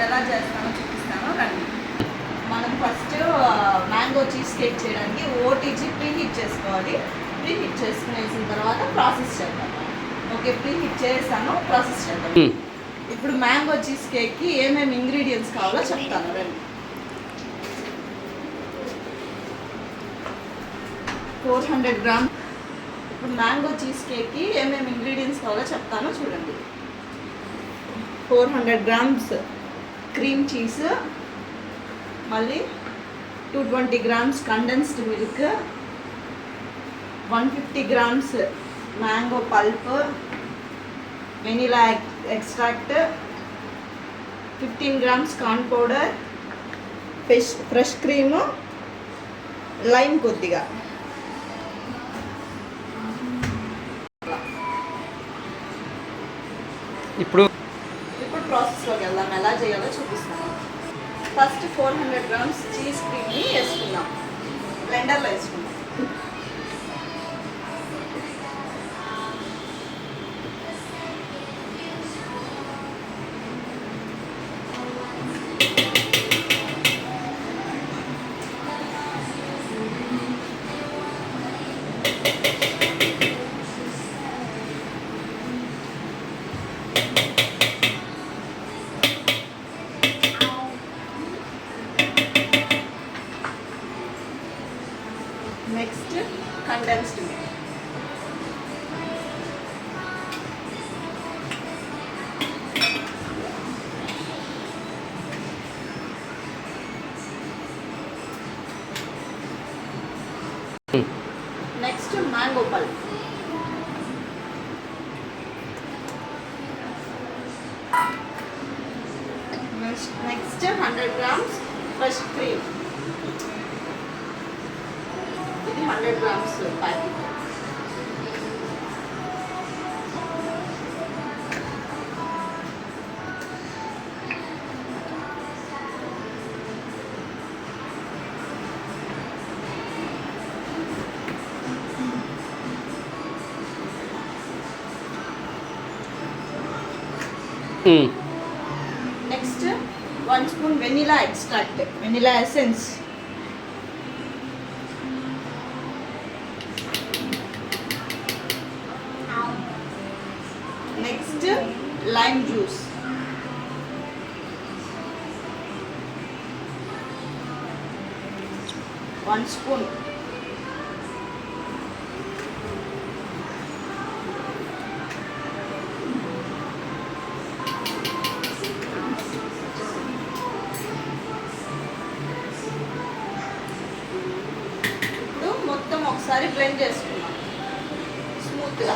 ఎలా చేస్తానో చూపిస్తాను రండి. మనం ఫస్ట్ మ్యాంగో చీజ్ కేక్ చేయడానికి ఓటీజీ ప్రీ హీట్ చేసుకోవాలి. ప్రీ హీట్ చేసుకునేసిన తర్వాత ప్రాసెస్ చేద్దాం. ఓకే, ప్రీ హీట్ చేస్తాను, ప్రాసెస్ చేద్దాం. ఇప్పుడు మ్యాంగో చీజ్ కేక్కి ఏమేమి ఇంగ్రీడియంట్స్ కావాలో చెప్తాను రండి. 400 గ్రామ్స్. ఇప్పుడు మ్యాంగో చీజ్ కేక్కి ఏమేమి ఇంగ్రీడియంట్స్ కావాలో చెప్తాను చూడండి. 400 గ్రామ్స్ క్రీమ్ చీజ్, మళ్ళీ 220 grams condensed milk, 150 grams mango pulp, vanilla extract, 15 grams corn powder, fresh cream, lime కొద్దిగా. ఇప్పుడు ప్రాసెస్లోకి వెళ్దాం, ఎలా చేయాలో చూపిస్తాను. ఫస్ట్ 400 గ్రామ్స్ చీజ్ క్రీమ్ని వేసుకుందాం, బ్లెండర్లో వేసుకుందాం. Next condensed milk. Next mango pulp. Next 100 grams fresh cream. ఇది 100 grams packet. Next 1 spoon vanilla extract, vanilla essence. Next lime juice. One spoon. ఇప్పుడు మొత్తం ఒకసారి బ్లెండ్ చేసుకున్నాం స్మూత్గా.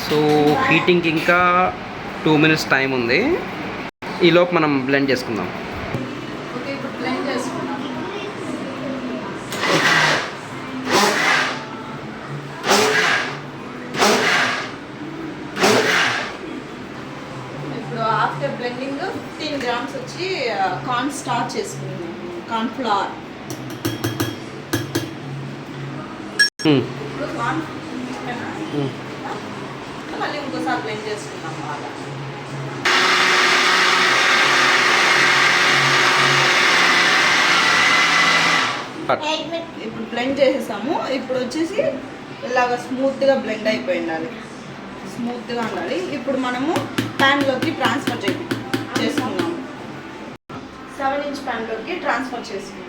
సో హీటింగ్కి ఇంకా 2 minutes టైం ఉంది. ఈలోపు మనం బ్లెండ్ చేసుకుందాం. ఓకే, ఇప్పుడు బ్లెండ్ చేసుకున్నాం. ఇప్పుడు ఆఫ్టర్ బ్లెండింగ్ 15 గ్రామ్స్ వచ్చి కార్న్ స్టార్చ్ చేసుకున్నాం, కార్న్ ఫ్లవర్. ఇప్పుడు కార్న్ మళ్ళీ ఇంకోసారి బ్లెండ్ చేసుకున్నాం బాగా. ఇప్పుడు బ్లెండ్ చేసేసాము. ఇప్పుడు వచ్చేసి ఇలాగ స్మూత్గా బ్లెండ్ అయిపోయి ఉండాలి, స్మూత్గా ఉండాలి. ఇప్పుడు మనము ప్యాన్లోకి ట్రాన్స్ఫర్ చేసుకున్నాము. 7 inch ప్యాన్లోకి ట్రాన్స్ఫర్ చేసుకున్నాం.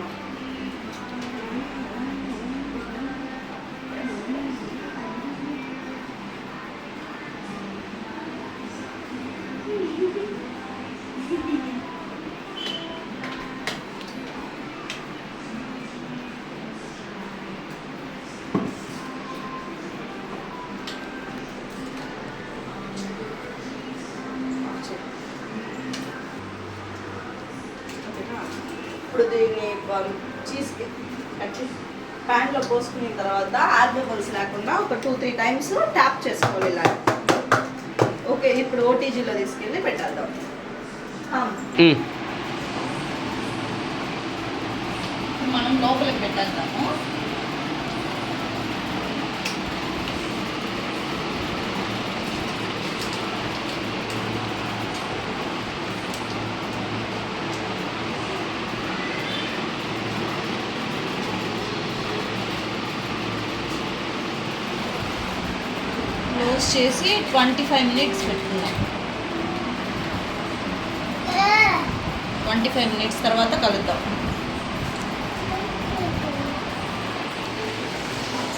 ఇప్పుడు దీన్ని చీజ్ ప్యాన్లో పోసుకున్న తర్వాత ఆర్బబుల్స్ లేకుండా ఒక 2-3 times ట్యాప్ చేసుకోవాలి ఇలా. ఓకే, ఇప్పుడు ఓటీజీలో తీసుకెళ్ళి పెట్టేద్దాం. మనం లోపలికి పెట్టేద్దాము. క్లోజ్ చేసి 25 మినిట్స్ పెట్టుకుందాం. 25 మినిట్స్ తర్వాత కలుద్దాం.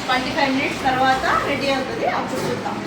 25 మినిట్స్ తర్వాత రెడీ అవుతుంది, అప్పుడు చూద్దాం.